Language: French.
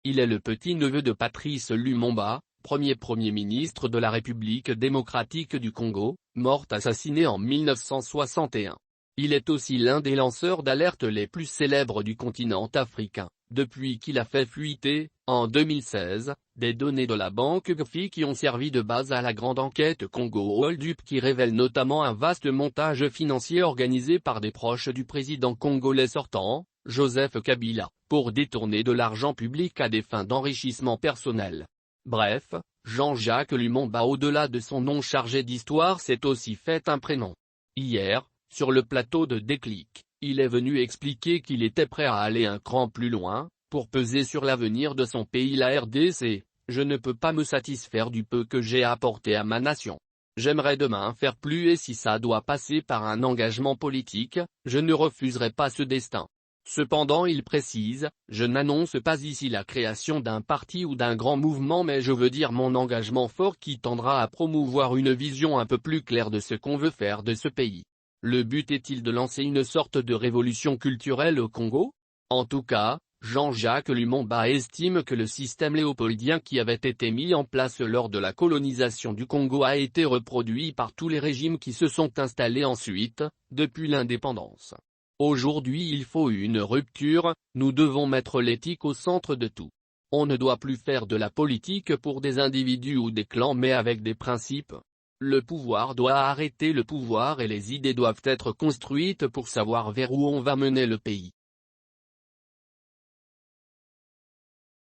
Il est le petit-neveu de Patrice Lumumba, Premier ministre de la République démocratique du Congo, mort assassiné en 1961. Il est aussi l'un des lanceurs d'alerte les plus célèbres du continent africain, depuis qu'il a fait fuiter, en 2016, des données de la banque GFI qui ont servi de base à la grande enquête Congo Hold-up qui révèle notamment un vaste montage financier organisé par des proches du président congolais sortant, Joseph Kabila, pour détourner de l'argent public à des fins d'enrichissement personnel. Bref, Jean-Jacques Lumumba au-delà de son nom chargé d'histoire s'est aussi fait un prénom. Hier, sur le plateau de Déclic, il est venu expliquer qu'il était prêt à aller un cran plus loin, pour peser sur l'avenir de son pays la RDC. Je ne peux pas me satisfaire du peu que j'ai apporté à ma nation. J'aimerais demain faire plus et si ça doit passer par un engagement politique, je ne refuserai pas ce destin. Cependant il précise, je n'annonce pas ici la création d'un parti ou d'un grand mouvement mais je veux dire mon engagement fort qui tendra à promouvoir une vision un peu plus claire de ce qu'on veut faire de ce pays. Le but est-il de lancer une sorte de révolution culturelle au Congo? En tout cas, Jean-Jacques Lumumba estime que le système léopoldien qui avait été mis en place lors de la colonisation du Congo a été reproduit par tous les régimes qui se sont installés ensuite, depuis l'indépendance. Aujourd'hui il faut une rupture, nous devons mettre l'éthique au centre de tout. On ne doit plus faire de la politique pour des individus ou des clans mais avec des principes. Le pouvoir doit arrêter le pouvoir et les idées doivent être construites pour savoir vers où on va mener le pays.